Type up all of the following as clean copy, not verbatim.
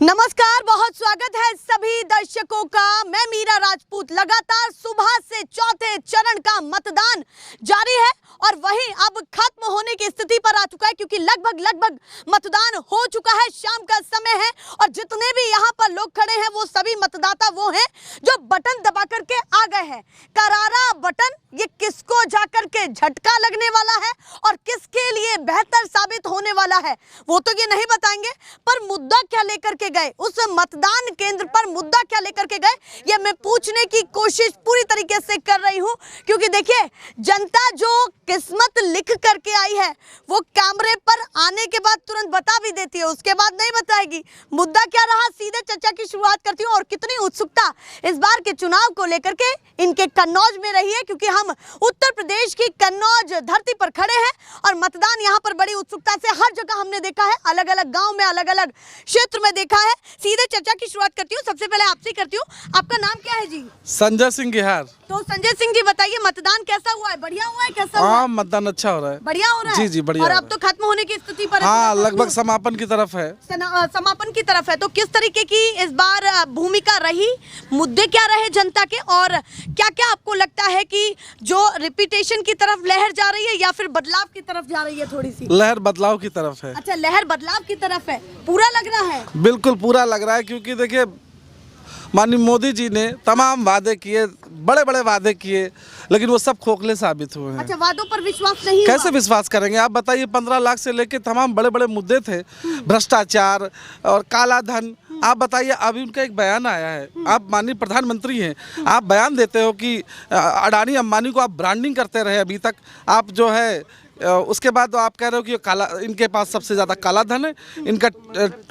नमस्कार, बहुत स्वागत है सभी दर्शकों का। मैं मीरा राजपूत। लगातार सुबह से चौथे चरण का मतदान जारी है और वहीं अब खत्म होने की स्थिति पर आ चुका है, क्योंकि लगभग मतदान हो चुका है। शाम का समय है और जितने भी यहाँ पर लोग खड़े हैं वो सभी मतदाता वो हैं जो बटन दबा करके आ गए हैं। करारा बटन, ये किसको जाकर के झटका लगने वाला है और किसके लिए बेहतर साबित होने वाला है वो तो ये नहीं बताएंगे, पर मुद्दा क्या लेकर के गए, उस मतदान केंद्र पर मुद्दा क्या लेकर के गए, ये मैं पूछने की कोशिश पूरी तरीके से कर रही हूं। क्योंकि देखिए, जनता जो किस्मत लिख करके आई है वो कैमरे पर आने के बाद तुरंत बता भी देती है, उसके बाद नहीं बताएगी। मुद्दा क्या रहा, सीधे चर्चा की शुरुआत करती हूँ। और कितनी उत्सुकता इस बार के चुनाव को लेकर के इनके कन्नौज में रही है, क्योंकि हम उत्तर प्रदेश की कन्नौज धरती पर खड़े हैं और मतदान यहाँ पर बड़ी उत्सुकता से हर जगह हमने देखा है, अलग अलग गांव में, अलग अलग क्षेत्र में देखा है। सीधे चर्चा की शुरुआत करती हूँ। सबसे पहले आपसे करती हूँ, आपका नाम क्या है जी? संजय सिंह गिहार। तो संजय सिंह जी बताइए, मतदान कैसा हुआ है? बढ़िया हुआ है? कैसा हुआ है? हाँ, मतदान अच्छा हो रहा है। बढ़िया हो रहा है? जी बढ़िया। और अब तो खत्म होने की स्थिति पर है। हाँ, लगभग समापन की तरफ है। समापन की तरफ है। तो किस तरीके की इस बार भूमिका रही, मुद्दे क्या रहे जनता के, और क्या क्या आपको लगता है कि जो रिपीटेशन की तरफ लहर जा रही है या फिर बदलाव की तरफ जा रही है? थोड़ी सी लहर बदलाव की तरफ है। अच्छा, लहर बदलाव की तरफ है, पूरा लग रहा है? बिल्कुल पूरा लग रहा है, क्योंकि देखिए माननीय मोदी जी ने तमाम वादे किए, बड़े बड़े वादे किए, लेकिन वो सब खोखले साबित हुए हैं। अच्छा, वादों पर विश्वास नहीं कैसे हुआ? विश्वास करेंगे आप बताइए? 15 लाख से लेके तमाम बड़े बड़े मुद्दे थे, भ्रष्टाचार और काला धन। आप बताइए, अभी उनका एक बयान आया है, आप माननीय प्रधानमंत्री हैं, आप बयान देते हो कि अडानी अंबानी को आप ब्रांडिंग करते रहे अभी तक, आप जो है उसके बाद तो आप कह रहे हो कि काला, इनके पास सबसे ज़्यादा काला धन है, इनका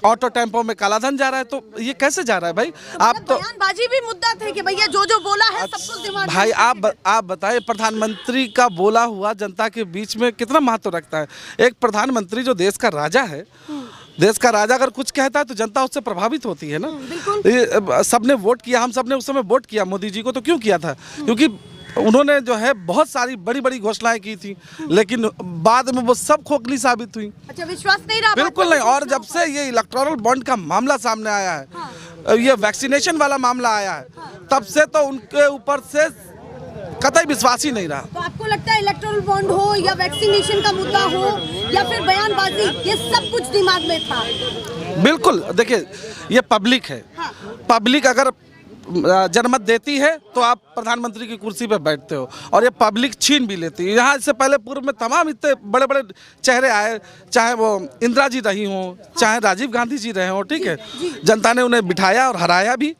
ऑटो टेम्पो में काला धन जा रहा है। तो ये कैसे जा रहा है भाई? आप तो बयानबाजी भी मुद्दा थे कि भैया जो बोला है सब कुछ दिमाग भाई आप बताएं, प्रधानमंत्री का बोला हुआ जनता के बीच में कितना महत्व रखता है? एक प्रधानमंत्री जो देश का राजा है, देश का राजा अगर कुछ कहता है तो जनता उससे प्रभावित होती है ना। सबने वोट किया, हम सबने उस समय वोट किया मोदी जी को। तो क्यों किया था? क्योंकि उन्होंने जो है बहुत सारी बड़ी बड़ी घोषणाएं की थी, लेकिन बाद में वो सब खोखली साबित हुई। अच्छा, विश्वास नहीं रहा? बिल्कुल नहीं। और जब से ये इलेक्टोरल बॉन्ड का मामला सामने आया है, ये वैक्सीनेशन वाला मामला आया है, तब से तो उनके ऊपर से कतई विश्वास ही नहीं रहा। तो आपको लगता है इलेक्टोरल बॉन्ड हो या वैक्सीनेशन का मुद्दा हो या फिर बयानबाजी, ये सब कुछ दिमाग में था? बिल्कुल। देखिए, ये पब्लिक है। पब्लिक अगर जनमत देती है तो आप प्रधानमंत्री की कुर्सी पर बैठते हो, और ये पब्लिक छीन भी लेती है। यहाँ इससे पहले पूर्व में तमाम इतने बड़े बड़े चेहरे आए, चाहे वो इंदिरा जी रही हों, चाहे राजीव गांधी जी रहे हों, ठीक है, जनता ने उन्हें बिठाया और हराया भी।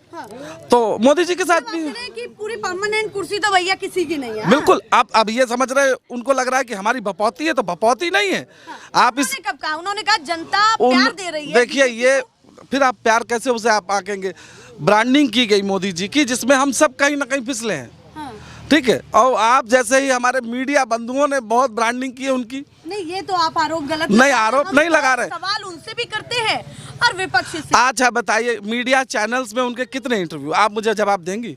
तो मोदी जी के साथ भी कि पूरी परमानेंट कुर्सी तो भैया किसी की नहीं है। बिल्कुल। आप अब ये समझ रहे हैं, उनको लग रहा है कि हमारी भपौती है, तो भपौती नहीं है। आप इस कब कहा? उन्होंने कहा जनता प्यार दे रही है। देखिए, ये फिर आप प्यार कैसे उसे आप आकेंगे? ब्रांडिंग की गई मोदी जी की, जिसमें हम सब कहीं ना कहीं फिसले हैं, ठीक है। और आप जैसे ही हमारे मीडिया बंधुओं ने बहुत ब्रांडिंग की है उनकी। नहीं, ये तो आप आरोप गलत नहीं, आरोप नहीं लगा रहे, सवाल उनसे भी करते हैं और विपक्ष से। अच्छा बताइए, मीडिया चैनल्स में उनके कितने इंटरव्यू, आप मुझे जवाब देंगी?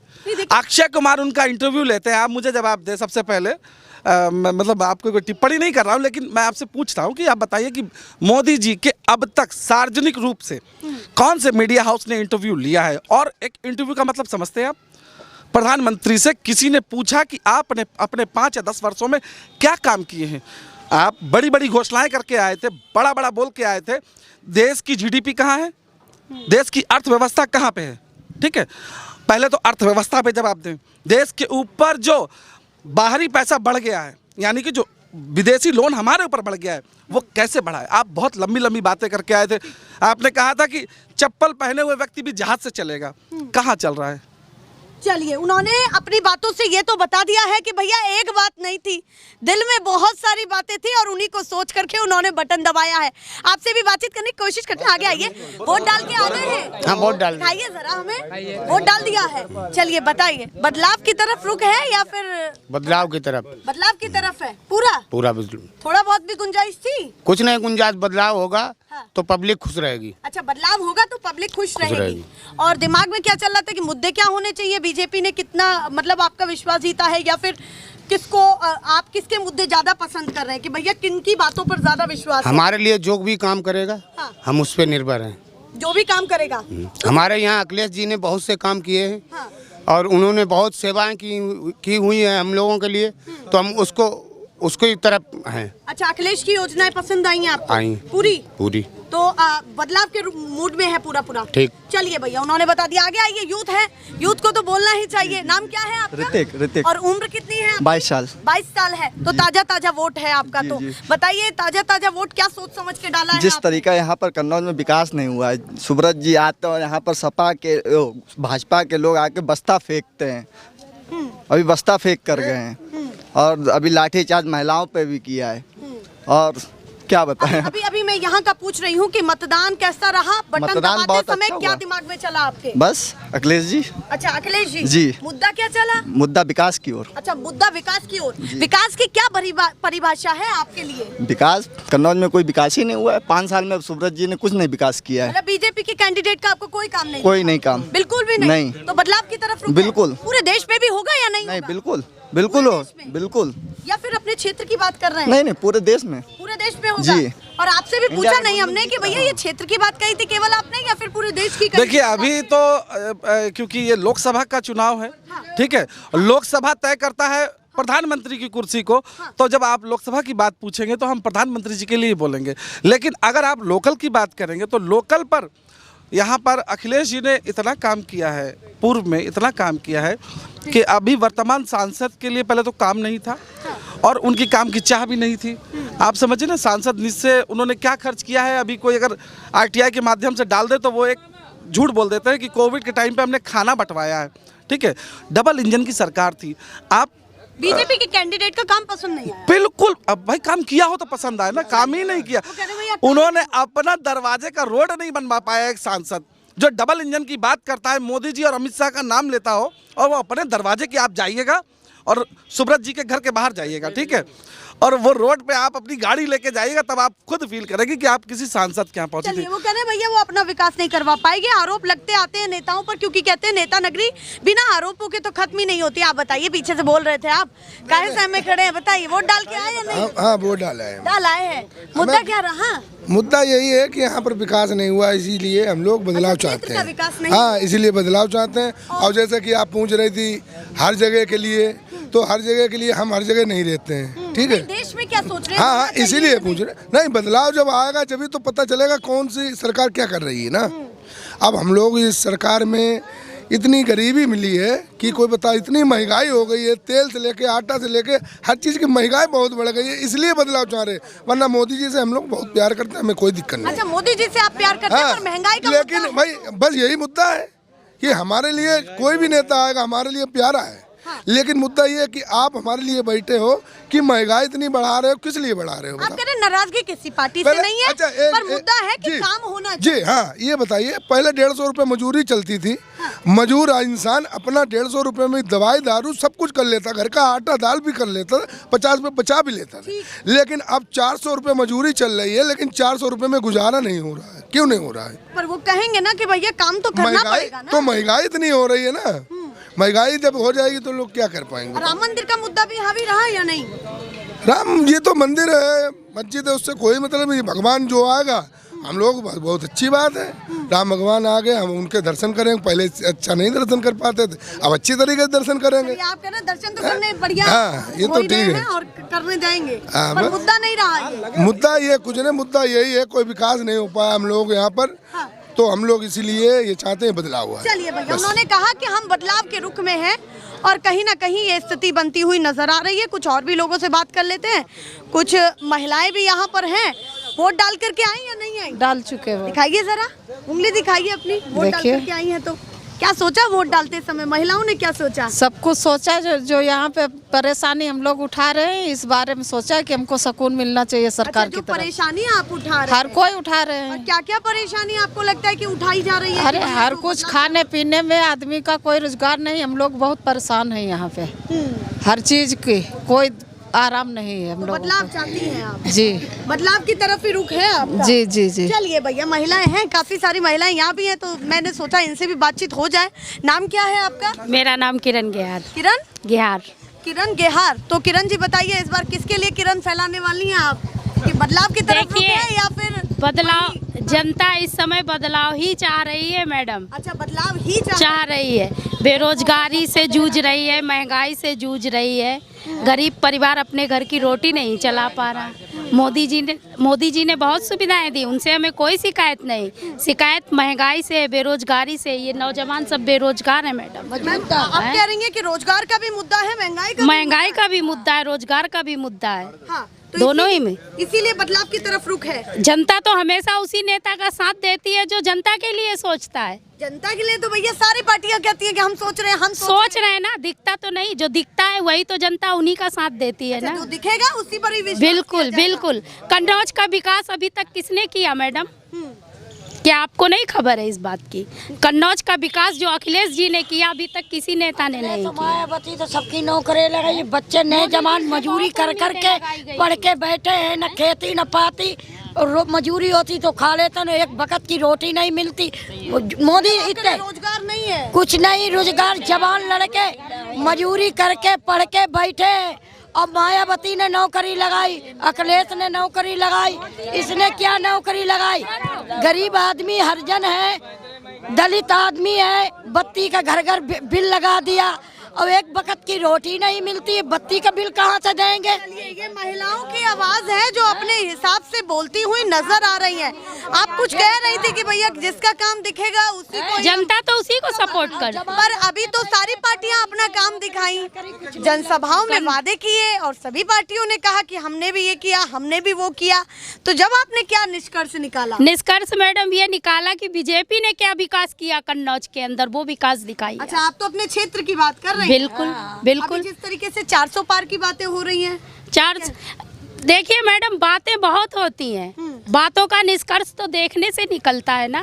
अक्षय कुमार उनका इंटरव्यू लेते हैं, आप मुझे जवाब दें। सबसे पहले मतलब आपको कोई टिप्पणी नहीं कर रहा हूँ, लेकिन मैं आपसे पूछता हूँ कि आप बताइए कि मोदी जी के अब तक सार्वजनिक रूप से कौन से मीडिया हाउस ने इंटरव्यू लिया है? और एक इंटरव्यू का मतलब समझते हैं आप? प्रधानमंत्री से किसी ने पूछा कि आपने अपने 5 या 10 वर्षों में क्या काम किए हैं? आप बड़ी बड़ी घोषणाएं करके आए थे, बड़ा बड़ा बोल के आए थे। देश की जीडीपी कहाँ है? देश की अर्थव्यवस्था कहाँ पे है? ठीक है, पहले तो अर्थव्यवस्था पे जवाब दें। देश के ऊपर जो बाहरी पैसा बढ़ गया है, यानी कि जो विदेशी लोन हमारे ऊपर बढ़ गया है, वो कैसे बढ़ा है? आप बहुत लंबी लंबी बातें करके आए थे। आपने कहा था कि चप्पल पहने हुए व्यक्ति भी जहाज से चलेगा। कहाँ चल रहा है? चलिए, उन्होंने अपनी बातों से ये तो बता दिया है कि भैया एक बात नहीं थी, दिल में बहुत सारी बातें थी और उन्हीं को सोच करके उन्होंने बटन दबाया है। आपसे भी बातचीत करने की कोशिश करते हैं। आगे आइए, वोट डाल के आ गए हैं? हाँ, वोट डाल दिखाइए जरा हमें, वोट डाल दिया है। चलिए बताइए, बदलाव की तरफ रुख है या फिर बदलाव की तरफ? बदलाव की तरफ है पूरा? पूरा थोड़ा बहुत भी गुंजाइश थी? कुछ नहीं गुंजाइश। बदलाव होगा तो पब्लिक खुश रहेगी। अच्छा, बदलाव होगा तो पब्लिक खुश रहेगी। और दिमाग में क्या चल रहा था कि मुद्दे क्या होने चाहिए? बीजेपी ने कितना, मतलब आपका विश्वास जीता है, या फिर किसको, आप किसके मुद्दे ज्यादा पसंद कर रहे हैं कि भैया किन की बातों पर ज्यादा विश्वास है? हमारे लिए जो भी काम करेगा, हाँ। हम उस पर निर्भर हैं। जो भी काम करेगा। हमारे यहाँ अखिलेश जी ने बहुत से काम किए हैं। हाँ। और उन्होंने बहुत सेवाएं की हुई हैं हम लोगों के लिए, तो हम उसको ही तरफ हैं। अच्छा, अखिलेश की योजनाएं पसंद आई हैं आपको? आई। पूरी तो बदलाव के मूड में है पूरा। ठीक। चलिए भैया, उन्होंने बता दिया। आगे आइए, यूथ है, यूथ को तो बोलना ही चाहिए। नाम क्या है आपका? ऋतिक। और उम्र कितनी है? 22 साल। 22 साल है, तो ताजा वोट है आपका। तो बताइए, ताजा वोट क्या सोच समझ के डाला है? जिस तरीका यहाँ पर कन्नौज में विकास नहीं हुआ है, सुब्रत जी आते हैं यहाँ पर सपा के भाजपा के लोग आके बस्ता फेंकते हैं। अभी बस्ता फेंक कर गए हैं, और अभी लाठीचार्ज महिलाओं पे भी किया है। और क्या बताएं, अभी मैं यहाँ का पूछ रही हूँ कि मतदान कैसा रहा? बटन मतदान बहुत दबाते समय अच्छा क्या हुआ। दिमाग में चला आपके? बस अखिलेश जी। अच्छा, अखिलेश जी। जी। मुद्दा क्या चला? मुद्दा विकास की ओर। अच्छा, मुद्दा विकास की ओर। विकास की क्या परिभाषा है आपके लिए? विकास कन्नौज में कोई विकास ही नहीं हुआ है। 5 साल में सुब्रत जी ने कुछ नहीं विकास किया है। मतलब बीजेपी के कैंडिडेट का आपको कोई काम नहीं? कोई नहीं काम, बिल्कुल भी नहीं। तो बदलाव की तरफ रुक बिल्कुल। पूरे देश में भी होगा या नहीं? नहीं, होगा? बिल्कुल हो, बिल्कुल। या फिर अपने क्षेत्र की बात कर रहे हैं? नहीं, पूरे देश में। पूरे देश में होगा। जी। और आपसे भी पूछा नहीं हमने कि भैया ये क्षेत्र की बात कही थी केवल आपने, या फिर पूरे देश की? देखिए, अभी तो क्योंकि ये लोकसभा का चुनाव है, ठीक है, लोकसभा तय करता है प्रधानमंत्री की कुर्सी को। तो जब आप लोकसभा की बात पूछेंगे तो हम प्रधानमंत्री जी के लिए बोलेंगे। लेकिन अगर आप लोकल की बात करेंगे तो लोकल पर यहाँ पर अखिलेश जी ने इतना काम किया है, पूर्व में इतना काम किया है कि अभी वर्तमान सांसद के लिए पहले तो काम नहीं था, और उनकी काम की चाह भी नहीं थी। आप समझिए ना, सांसद निश्चय उन्होंने क्या खर्च किया है। अभी कोई अगर आरटीआई के माध्यम से डाल दे तो वो एक झूठ बोल देते हैं कि कोविड के टाइम पे हमने खाना बंटवाया है। ठीक है, डबल इंजन की सरकार थी। आप बीजेपी के कैंडिडेट का काम पसंद नहीं आया? बिल्कुल। अब भाई काम किया हो तो पसंद आए ना, काम ही नहीं किया। उन्होंने अपना दरवाजे का रोड नहीं बनवा पाया। एक सांसद जो डबल इंजन की बात करता है, मोदी जी और अमित शाह का नाम लेता हो, और वो अपने दरवाजे की, आप जाइएगा और सुब्रत जी के घर के बाहर जाइएगा, ठीक है, और वो रोड पे आप अपनी गाड़ी लेके जाइएगा, तब आप खुद फील करेंगे कि आप किसी सांसद के यहाँ पहुंचे थे। वो कह रहे हैं भैया वो अपना विकास नहीं करवा पाएंगे। आरोप लगते आते हैं नेताओं पर, क्योंकि कहते हैं नेता नगरी बिना आरोपों के तो खत्म ही नहीं होती। आप बताइए, पीछे से बोल रहे थे आप, काहे से में खड़े हैं? बताइए, वोट डाल के आए या नहीं? हाँ, वोट डाला है। डाल आए हैं। मुद्दा क्या रहा? मुद्दा यही है कि यहाँ पर विकास नहीं हुआ, इसीलिए हम लोग बदलाव चाहते हैं। विकास नहीं? हाँ, इसीलिए बदलाव चाहते हैं। और जैसा कि आप पूछ रही थी हर जगह के लिए, तो हर जगह के लिए हम हर जगह नहीं रहते हैं, ठीक है। देश में क्या सोच रहे हैं? हाँ, इसीलिए पूछ रहे। नहीं, बदलाव जब आएगा जब तो पता चलेगा कौन सी सरकार क्या कर रही है ना। अब हम लोग इस सरकार में इतनी गरीबी मिली है कि कोई बता, इतनी महंगाई हो गई है, तेल से लेके आटा से लेके हर चीज़ की महंगाई बहुत बढ़ गई है, इसलिए बदलाव चाह रहे हैं। वरना मोदी जी से हम लोग बहुत प्यार करते हैं, हमें कोई दिक्कत नहीं। अच्छा, मोदी जी से आप प्यार करते हैं, पर महंगाई का लेकिन मुद्दा है। भाई बस यही मुद्दा है कि हमारे लिए कोई भी नेता आएगा हमारे लिए प्यारा है। लेकिन मुद्दा ये है कि आप हमारे लिए बैठे हो कि महंगाई इतनी बढ़ा रहे हो, किस लिए बढ़ा रहे हो? आप कह रहे हैं नाराजगी किसी पार्टी से नहीं है, अच्छा, पर मुद्दा है कि काम होना चाहिए। जी हाँ, ये बताइए, पहले 150 रुपए मजूरी चलती थी। मजूर इंसान अपना 150 रुपए में दवाई दारू सब कुछ कर लेता, घर का आटा दाल भी कर लेता, 50 पे बचा भी लेता था। लेकिन अब 400 रुपए मजूरी चल रही है, लेकिन 400 रुपए में गुजारा नहीं हो रहा है। क्यों नहीं हो रहा है? पर वो कहेंगे ना कि भैया काम तो करना पड़ेगा ना। तो महंगाई इतनी हो रही है ना, महंगाई जब हो जाएगी तो लोग क्या कर पाएंगे? राम मंदिर का मुद्दा भी हावी रहा या नहीं? राम, ये तो मंदिर है, मस्जिद है, उससे कोई मतलब नहीं। भगवान जो आएगा, हम लोग बहुत अच्छी बात है, राम भगवान आ गए, हम उनके दर्शन करेंगे। पहले अच्छा नहीं दर्शन कर पाते थे, अब अच्छी तरीके से दर्शन करेंगे। आप कह रहे दर्शन तो करने बढ़िया, हाँ, ये तो ठीक है, और करने जाएंगे। पर मुद्दा नहीं रहा। मुद्दा ये कुछ नहीं, मुद्दा यही है कोई विकास नहीं हो पाया हम लोग यहाँ पर। तो हम लोग इसीलिए ये चाहते हैं बदलाव हुआ। चलिए भैया, उन्होंने कहा कि हम बदलाव के रुख में हैं, और कहीं ना कहीं ये स्थिति बनती हुई नजर आ रही है। कुछ और भी लोगों से बात कर लेते हैं। कुछ महिलाएं भी यहाँ पर हैं। वोट डाल करके आई या नहीं आई? डाल चुके हो। दिखाइए जरा, उंगली दिखाइए अपनी। वोट डाल करके आई है, तो क्या सोचा वोट डालते समय? महिलाओं ने क्या सोचा? सब कुछ सोचा, जो यहाँ पे परेशानी हम लोग उठा रहे हैं, इस बारे में सोचा कि हमको सुकून मिलना चाहिए सरकार की तरफ। परेशानी आप उठा रहे हैं? हर कोई उठा रहे हैं। क्या क्या परेशानी आपको लगता है कि उठाई जा रही है? अरे हर कुछ, खाने पीने में आदमी का कोई रोजगार नहीं, हम लोग बहुत परेशान हैं यहाँ पे। हर चीज की कोई आराम नहीं है हम लोग। बदलाव चाहती हैं आप? जी, बदलाव की तरफ ही रुख है आपका? जी जी जी। चलिए भैया, महिलाएं हैं, काफी सारी महिलाएं यहाँ भी हैं, तो मैंने सोचा इनसे भी बातचीत हो जाए। नाम क्या है आपका? मेरा नाम किरण गेहार। किरण गेहार। किरण गेहार। तो किरण जी बताइए, इस बार किसके लिए किरण फैलाने वाली हैं आप? कि बदलाव की तरफ रुख है या फिर बदलाव जनता इस समय बदलाव ही चाह रही है मैडम। अच्छा, बदलाव ही चाह रही है। बेरोजगारी से जूझ रही है, महंगाई से जूझ रही है, गरीब परिवार अपने घर की रोटी नहीं चला पा रहा। मोदी जी ने बहुत सुविधाएं दी, उनसे हमें कोई शिकायत नहीं। शिकायत महंगाई से, बेरोजगारी से। ये नौजवान सब बेरोजगार है मैडम। आप कह रही हैं कि रोजगार का भी मुद्दा है, महंगाई का भी मुद्दा है, रोजगार का भी मुद्दा है। हाँ, तो दोनों ही में। इसीलिए बदलाव की तरफ रुख है। जनता तो हमेशा उसी नेता का साथ देती है जो जनता के लिए सोचता है। जनता के लिए तो भैया सारी पार्टियां कहती हैं कि हम सोच रहे हैं, हम सोच रहे हैं ना, दिखता तो नहीं। जो दिखता है वही तो जनता उन्हीं का साथ देती है ना। तो दिखेगा उसी पर ही विश्वास बिल्कुल बिल्कुल। कन्नौज का विकास अभी तक किसने किया मैडम? क्या आपको नहीं खबर है इस बात की? कन्नौज का विकास जो अखिलेश जी ने किया अभी तक किसी नेता ने नहीं किया। मायावती तो सबकी नौकरी लगाई, बच्चे नए जवान मजदूरी कर कर के पढ़ के बैठे हैं, न खेती न पाती। मजदूरी होती तो खा लेते, न एक वक्त की रोटी नहीं मिलती। मोदी इतने रोजगार नहीं है, कुछ नहीं रोजगार। जवान लड़के मजदूरी करके पढ़ के बैठे। अब मायावती ने नौकरी लगाई, अखिलेश ने नौकरी लगाई, इसने क्या नौकरी लगाई? गरीब आदमी हरिजन है, दलित आदमी है, बत्ती का घर घर बिल लगा दिया। अब एक वक्त की रोटी नहीं मिलती, बत्ती का बिल कहाँ से देंगे? ये महिलाओं की आवाज है जो अपने हिसाब से बोलती हुई नजर आ रही है। आप कुछ कह रही थी कि भैया जिसका काम दिखेगा उसी को, जनता तो उसी को सपोर्ट कर। पर अभी तो सारी पार्टियां अपना काम दिखाई, जनसभाओं में वादे किए और सभी पार्टियों ने कहा कि हमने भी ये किया, हमने भी वो किया। तो जब आपने क्या निष्कर्ष निकाला? निष्कर्ष मैडम ये निकाला कि बीजेपी ने क्या विकास किया कन्नौज के अंदर, वो विकास दिखाई। अच्छा, आप तो अपने क्षेत्र की बात कर रहे हैं। बिल्कुल बिल्कुल। जिस तरीके से 400 पार की बातें हो रही हैं, देखिए मैडम, बातें बहुत होती हैं, बातों का निष्कर्ष तो देखने से निकलता है ना।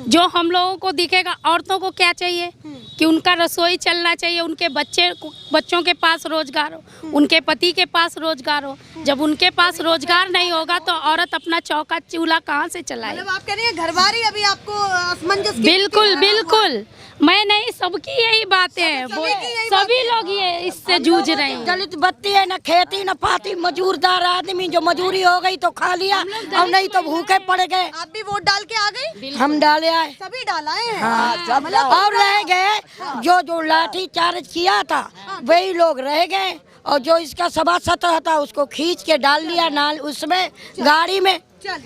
जो हम लोगों को दिखेगा, औरतों को क्या चाहिए कि उनका रसोई चलना चाहिए, उनके बच्चों के पास रोजगार हो, उनके पति के पास रोजगार हो। जब उनके पास रोजगार नहीं होगा तो औरत अपना चौका चूल्हा कहाँ से चलाए? मतलब आप कह रही हैं घरवारी अभी आपको असमंजस? बिल्कुल बिल्कुल। मैं नहीं, सबकी यही बातें हैं, सभी लोग ये इससे जूझ रहे हैं। दलित बत्ती है, न खेती न पाती, मजदूरदार आदमी जो मजदूरी हो गई तो खा लिया, और नहीं तो भूखे पड़ गए। आप भी वोट डाल के आ गई? हम डाले आए, सभी डालाए हैं। हाँ, और रह गए जो लाठी चार्ज किया था वही लोग रह गए, और जो इसका सभा सत्र था उसको खींच के डाल लिया नाल उसमें गाड़ी में। चल,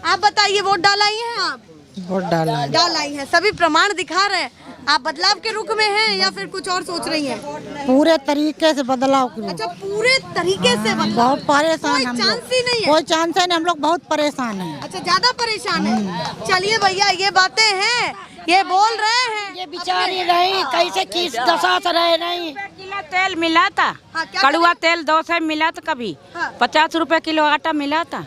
आप बताइए, वोट डालाई हैं आप? वोट डालाई है, सभी प्रमाण दिखा रहे हैं। आप बदलाव के रुख में हैं या फिर कुछ और सोच रही हैं? पूरे तरीके से बदलाव की। अच्छा, पूरे तरीके से बदलाव। बहुत परेशान हम लोग, चांस ही नहीं है। कोई चांस ही नहीं, हम लोग बहुत परेशान हैं। अच्छा, ज्यादा परेशान है। चलिए भैया, ये बातें हैं, ये बोल रहे हैं। ये बेचारी रही कैसे किस दशा से रह रही। किलो तेल मिला था, कड़ुआ तेल 2 से मिला था, कभी 50 रुपए किलो आटा मिला था,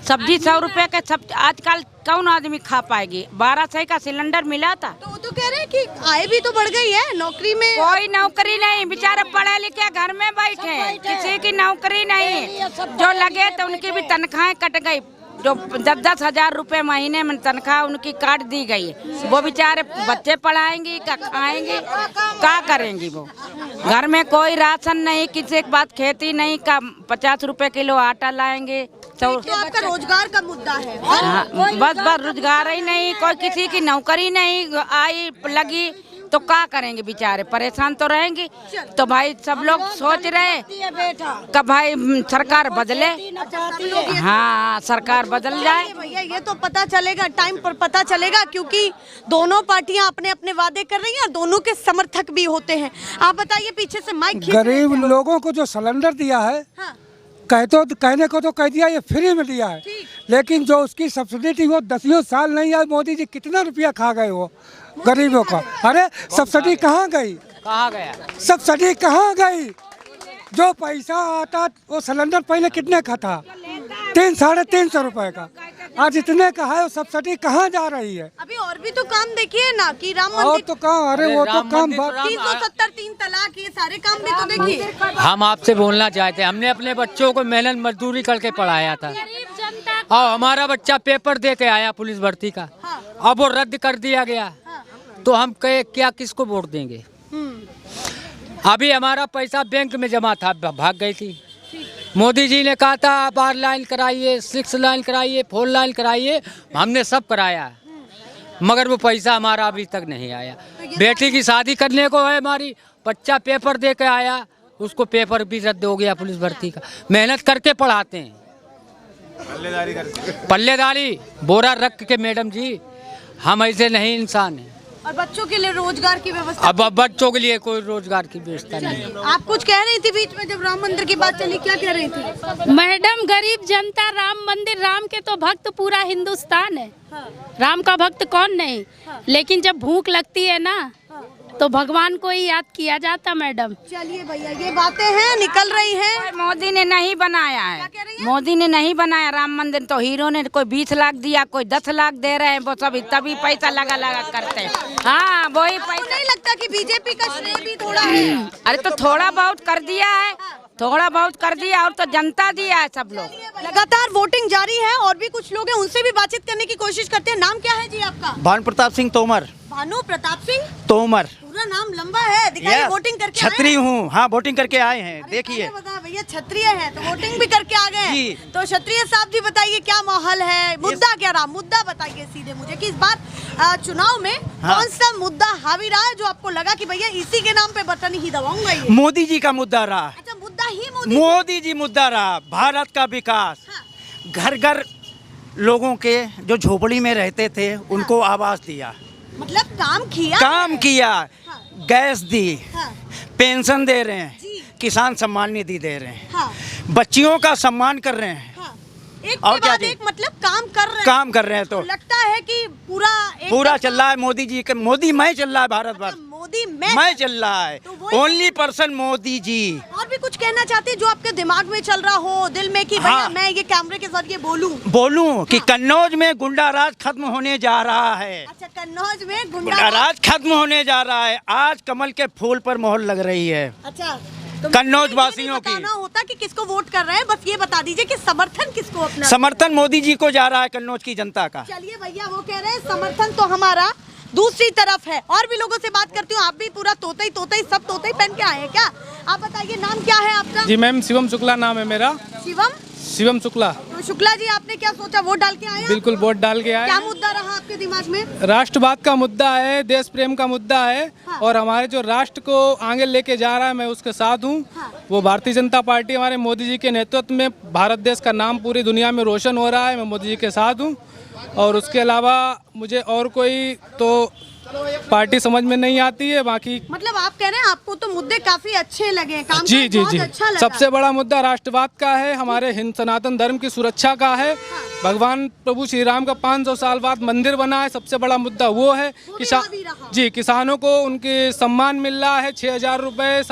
सब्जी 100 रुपए के। सब आजकल कौन आदमी खा पाएगी? 1200 का सिलेंडर मिला था। तो वो तो कह रहे हैं कि आय भी तो बढ़ गई है, नौकरी में कोई नौकरी नहीं, बेचारे पढ़े लिखे घर में बैठे, किसी की नौकरी नहीं। जो लगे तो उनकी भी तनख्वाहें कट गई, जो 10-10 हजार रुपए महीने में तनख्वाह उनकी काट दी गई। वो बेचारे बच्चे पढ़ाएंगी, क्या खाएंगी, क्या करेंगी? वो घर में कोई राशन नहीं, किसी के पास खेती नहीं, का 50 रुपए किलो आटा लाएंगे। तो आपका रोजगार का मुद्दा है। हाँ, बस रोजगार ही नहीं, कोई किसी की नौकरी नहीं आई लगी तो क्या करेंगे? बेचारे परेशान तो रहेंगे। तो भाई सब लोग सोच रहे कि भाई सरकार बदले। हाँ, सरकार बदल जाए। भैया, ये तो पता चलेगा, टाइम पर पता चलेगा, क्योंकि दोनों पार्टियां अपने अपने वादे कर रही हैं और दोनों के समर्थक भी होते हैं। आप बताइए, पीछे से माइक। गरीब लोगों को जो सिलेंडर दिया है, कहने को तो कह दिया ये फ्री में दिया है, लेकिन जो उसकी सब्सिडी थी वो 10 साल नहीं आई। मोदी जी कितना रुपया खा गए वो गरीबों का। अरे सब्सिडी कहाँ गई? कहाँ गया सब्सिडी? कहाँ गई? जो पैसा आता वो सिलेंडर पहले कितने का था? 300-350 रुपए का, आज इतने का है। वो सब्सिडी कहाँ जा रही है? अभी और भी तो काम देखिए ना, कि राम और मंदिर तो कहाँ? अरे वो तो काम 370, 3 तलाक, ये सारे काम भी तो देखिए। हम आपसे बोलना चाहते हैं, हमने अपने बच्चों को मेहनत मजदूरी करके पढ़ाया था, और हमारा बच्चा पेपर दे के आया पुलिस भर्ती का, अब वो रद्द कर दिया गया, तो हम कहे क्या किसको वोट देंगे? अभी हमारा पैसा बैंक में जमा था, भाग गई थी, मोदी जी ने कहा था आप 8 लाइन कराइए, 6 लाइन कराइए, 4 लाइन कराइए, हमने सब कराया, मगर वो पैसा हमारा अभी तक नहीं आया। बेटी की शादी करने को है हमारी, बच्चा पेपर दे के आया, उसको पेपर भी रद्द हो गया पुलिस भर्ती का। मेहनत करके पढ़ाते हैं, पल्लेदारी बोरा रख के मैडम जी, हम ऐसे नहीं इंसान हैं। और बच्चों के लिए रोजगार की व्यवस्था? अब बच्चों के लिए कोई रोजगार की व्यवस्था नहीं है। आप कुछ कह रही थी बीच में जब राम मंदिर की बात चली, क्या कह रही थी? मैडम गरीब जनता राम मंदिर, राम के तो भक्त पूरा हिंदुस्तान है। राम का भक्त कौन नहीं, लेकिन जब भूख लगती है ना तो भगवान को ही याद किया जाता मैडम। चलिए भैया, ये बातें हैं निकल रही हैं। मोदी ने नहीं बनाया है, मोदी ने नहीं बनाया राम मंदिर, तो हीरो ने कोई 20 लाख दिया, कोई 10 लाख दे रहे हैं, वो सब तभी पैसा लगा लगा करते हैं। हाँ वही पैसा। नहीं लगता कि बीजेपी का श्रेय भी थोड़ा है? अरे तो थोड़ा बहुत कर दिया है, थोड़ा बहुत कर दिया, और तो जनता दिया है सब लोग। लगातार वोटिंग जारी है और भी कुछ लोग हैं, उनसे भी बातचीत करने की कोशिश करते हैं। नाम क्या है जी आपका? भानु प्रताप सिंह तोमर। भानु प्रताप सिंह तोमर, पूरा नाम लंबा है, दिखाइए। वोटिंग करके आए छत्री हूँ। हाँ, वोटिंग करके आए हैं। देखिए भैया क्षत्रिय है तो वोटिंग भी करके आ गए हैं। तो क्षत्रिय साहब जी बताइए क्या माहौल है, मुद्दा क्या रहा? मुद्दा बताइए सीधे मुझे कि इस बार चुनाव में कौन सा मुद्दा हावी रहा है जो आपको लगा कि भैया इसी के नाम पे बटन ही दबाऊंगा? ये मोदी जी का मुद्दा रहा। अच्छा, मुद्दा ही मोदी जी मुद्दा रहा। भारत का विकास, घर घर लोगों के जो झोपड़ी में रहते थे उनको आवास दिया, मतलब काम किया, गैस दी, पेंशन दे रहे हैं, किसान सम्मान निधि दे रहे हैं, बच्चियों का सम्मान कर रहे हैं। एक और क्या एक मतलब काम कर रहे हैं तो लगता है कि पूरा चल रहा है मोदी जी का। मोदी मैं चल रहा है भारत भर। मोदी मैं चल रहा है, ओनली पर्सन मोदी जी। और भी कुछ कहना चाहते हैं जो आपके दिमाग में चल रहा हो, दिल में कि भैया मैं ये कैमरे के जरिए बोलूं कि कन्नौज में गुंडाराज खत्म होने जा रहा है। अच्छा, कन्नौज में गुंडाराज खत्म होने जा रहा है। आज कमल के फूल पर मोहर लग रही है। अच्छा, तो कन्नौज वासियों की बताना होता कि किसको वोट कर रहे हैं, बस ये बता दीजिए कि समर्थन किसको अपना? समर्थन मोदी जी को जा रहा है, कन्नौज की जनता का। चलिए भैया, वो कह रहे हैं समर्थन तो हमारा दूसरी तरफ है। और भी लोगों से बात करती हूँ। आप भी पूरा तोता ही सब तोता ही पहन के आए हैं क्या? आप बताइए नाम क्या है आपका? जी मैम, शिवम शुक्ला नाम है मेरा। शिवम शुक्ला। तो शुक्ला जी, आपने क्या सोचा, वोट डाल के आए? बिल्कुल वोट डाल के आए। क्या मुद्दा रहा आपके दिमाग में? राष्ट्रवाद का मुद्दा है, देश प्रेम का मुद्दा है। और हमारे जो राष्ट्र को आगे लेके जा रहा है, मैं उसके साथ हूँ। वो भारतीय जनता पार्टी, हमारे मोदी जी के नेतृत्व में भारत देश का नाम पूरी दुनिया में रोशन हो रहा है। मैं मोदी जी के साथ हूँ। और उसके अलावा मुझे और कोई तो पार्टी समझ में नहीं आती है। बाकी मतलब आप कह रहे हैं आपको तो मुद्दे काफी अच्छे लगे, काम जी जी जी अच्छा लगा। सबसे बड़ा मुद्दा राष्ट्रवाद का है, हमारे हिंद सनातन धर्म की सुरक्षा का है। भगवान प्रभु श्री राम का 500 साल बाद मंदिर बना है, सबसे बड़ा मुद्दा वो है। किसानों को उनके सम्मान मिल रहा है, 6,000 रुपये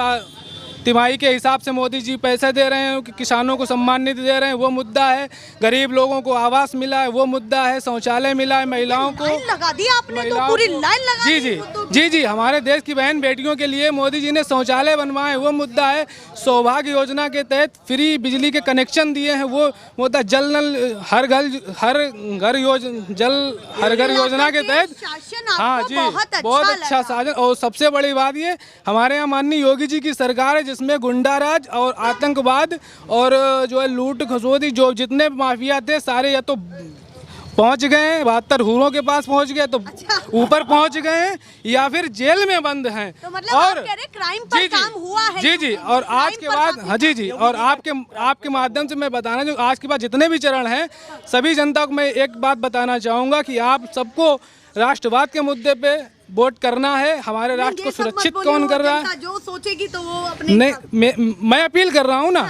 तिमाही के हिसाब से मोदी जी पैसे दे रहे हैं, कि किसानों को सम्मान निधि दे रहे हैं, वो मुद्दा है। गरीब लोगों को आवास मिला है, वो मुद्दा है। शौचालय मिला है महिलाओं को। लगा दी आपने तो पूरी लाइन लगा जी जी जी जी हमारे देश की बहन बेटियों के लिए मोदी जी ने शौचालय बनवाए, वो मुद्दा है। सौभाग्य योजना के तहत फ्री बिजली के कनेक्शन दिए हैं, वो मुद्दा। जल नल हर घर योजना के तहत। हाँ जी, बहुत अच्छा साधन। और सबसे बड़ी बात ये, हमारे यहाँ माननीय योगी जी की सरकार है जिसमें गुंडाराज और आतंकवाद और जो है लूट खसोदी, जो जितने माफिया थे सारे या तो पहुंच गए हैं, 72 हूरों के पास पहुंच गए, तो ऊपर पहुंच गए हैं, या फिर जेल में बंद हैं। तो मतलब और आप कह रहे क्राइम पर काम हुआ है? जी जी। और आज के बाद हाँ जी जी, और आपके माध्यम से मैं बताना जो आज के बाद जितने भी चरण हैं, सभी जनता को मैं एक बात बताना चाहूँगा कि आप सबको राष्ट्रवाद के मुद्दे पे वोट करना है। हमारे राष्ट्र को सुरक्षित कौन कर रहा है, जो सोचेगी तो वो अपने नहीं। मैं अपील कर रहा हूँ ना,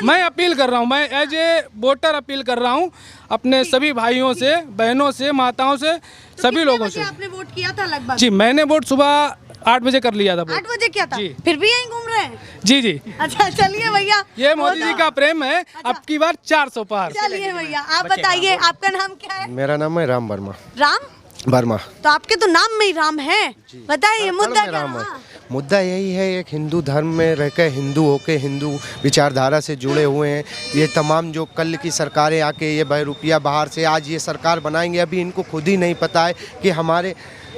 मैं अपील कर रहा हूँ, मैं एज ए वोटर अपील कर रहा हूँ अपने सभी भाइयों से, बहनों से, माताओं से, सभी लोगों से। आपने वोट किया था लगभग? जी, मैंने वोट सुबह 8 बजे कर लिया था। 8 बजे किया था? फिर भी यहीं घूम रहे हैं? जी जी। अच्छा, चलिए भैया, ये मोदी जी का प्रेम है। अब की बार 400 पार। चलिए भैया, आप बताइए आपका नाम क्या है? मेरा नाम है राम वर्मा। राम वर्मा। तो आपके तो नाम में ही राम है। बताइए मुद्दा क्या है? मुद्दा यही है, एक हिंदू धर्म में रहकर हिंदू होके हिंदू विचारधारा से जुड़े हुए हैं। ये तमाम जो कल की सरकारें आके ये बहरूपिया बाहर से आज ये सरकार बनाएंगे, अभी इनको खुद ही नहीं पता है कि हमारे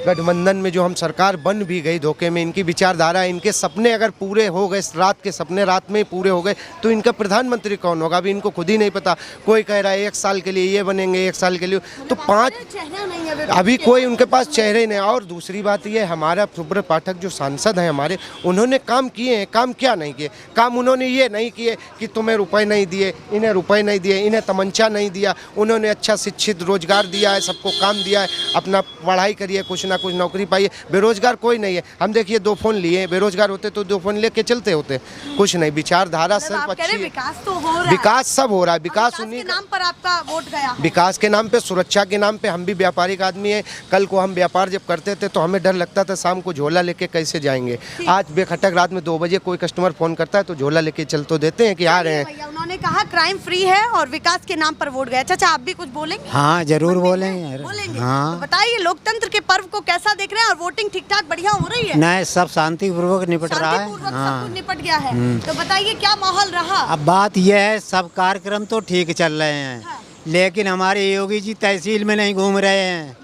गठबंधन में जो हम सरकार बन भी गई धोखे में, इनकी विचारधारा, इनके सपने अगर पूरे हो गए, रात के सपने रात में ही पूरे हो गए, तो इनका प्रधानमंत्री कौन होगा? अभी इनको खुद ही नहीं पता। कोई कह रहा है 1 साल के लिए ये बनेंगे, 1 साल के लिए, तो 5 अभी कोई उनके पास चेहरे ही नहीं। और दूसरी बात ये, हमारा सुब्रत पाठक जो सांसद हैं हमारे, उन्होंने काम किए हैं। काम क्या नहीं किए? काम उन्होंने ये नहीं किए कि तुम्हें रुपए नहीं दिए, इन्हें रुपए नहीं दिए, इन्हें तमंचा नहीं दिया। उन्होंने अच्छा शिक्षित रोजगार दिया है, सबको काम दिया है, अपना पढ़ाई करिए, कुछ ना कुछ नौकरी पाइए। बेरोजगार कोई नहीं है। हम देखिए 2 फोन लिए, बेरोजगार होते तो 2 फोन लेके चलते होते, कुछ नहीं। विचारधारा सिर्फ अच्छी है, विकास तो हो रहा है, विकास सब हो रहा है। विकास के नाम पर आपका वोट गया, विकास के नाम पे, सुरक्षा के नाम पे। हम भी व्यापारिक आदमी हैं। कल को हम व्यापार जब करते थे तो हमें डर लगता था शाम को झोला लेके कैसे जाएंगे। आज बेखटक रात में 2 बजे कोई कस्टमर फोन करता है तो झोला लेके चल तो देते हैं कि आ रहे हैं। उन्होंने कहा क्राइम फ्री है और विकास के नाम पर वोट गया। चाचा आप भी कुछ बोलेंगे? हाँ जरूर बोलेंगे। हाँ। तो बताइए लोकतंत्र के पर्व को कैसा देख रहे हैं और वोटिंग ठीक ठाक बढ़िया हो रही है? नहीं, सब शांतिपूर्वक निपट रहा है। सब कुछ निपट गया है। तो बताइए क्या माहौल रहा? अब बात यह है, सब कार्यक्रम तो ठीक चल रहे हैं, लेकिन हमारे योगी जी तहसील में नहीं घूम रहे हैं।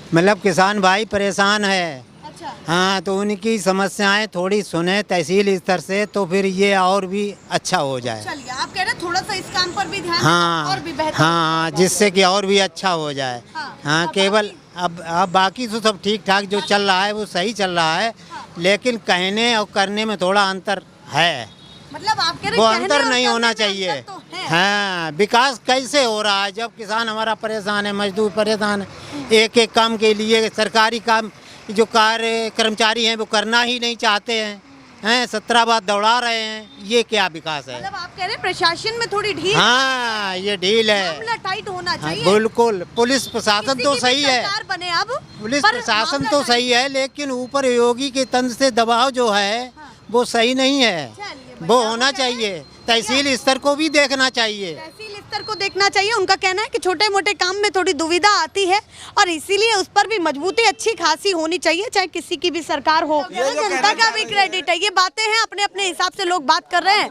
मतलब किसान भाई परेशान है। अच्छा। हाँ, तो उनकी समस्याएं थोड़ी सुने तहसील स्तर से, तो फिर ये और भी अच्छा हो जाए। चलिए, आप कह रहे हैं थोड़ा सा इस काम पर भी ध्यान और भी बेहतर। हाँ, जिससे कि और भी अच्छा हो जाए। हाँ, केवल अब बाकी तो सब ठीक ठाक जो चल रहा है वो सही चल रहा है, लेकिन कहने और करने में थोड़ा अंतर है। मतलब आप कह रहे वो अंतर नहीं होना चाहिए। हाँ, विकास कैसे हो रहा है जब किसान हमारा परेशान है, मजदूर परेशान है, एक काम के लिए सरकारी काम जो कर्मचारी हैं वो करना ही नहीं चाहते हैं, 17 बार दौड़ा रहे हैं। ये क्या विकास है? मतलब आप कह रहे हैं प्रशासन में थोड़ी ढील? हाँ, ये ढील है, मामला टाइट होना चाहिए। बिल्कुल। पुलिस प्रशासन तो सही है, बने अब पुलिस प्रशासन तो सही है, लेकिन ऊपर योगी के तंत्र से दबाव जो है वो सही नहीं है। वो होना चाहिए, तहसील स्तर को भी देखना चाहिए। तहसील स्तर को देखना चाहिए। उनका कहना है कि छोटे मोटे काम में थोड़ी दुविधा आती है और इसीलिए उस पर भी मजबूती अच्छी खासी होनी चाहिए, चाहे किसी की भी सरकार हो। जनता का भी क्रेडिट है। ये बातें हैं, अपने अपने हिसाब से लोग बात कर रहे हैं।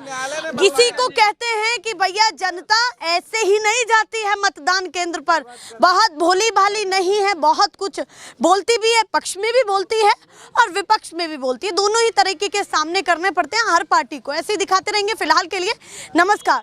किसी को कहते हैं कि भैया जनता ऐसे ही नहीं जाती है मतदान केंद्र पर, बहुत भोली भाली नहीं है, बहुत कुछ बोलती भी है, पक्ष में भी बोलती है और विपक्ष में भी बोलती है। दोनों ही तरीके के सामने करने पड़ते हैं हर पार्टी को। ऐसे ही दिखाते रहेंगे। फिलहाल के लिए नमस्कार।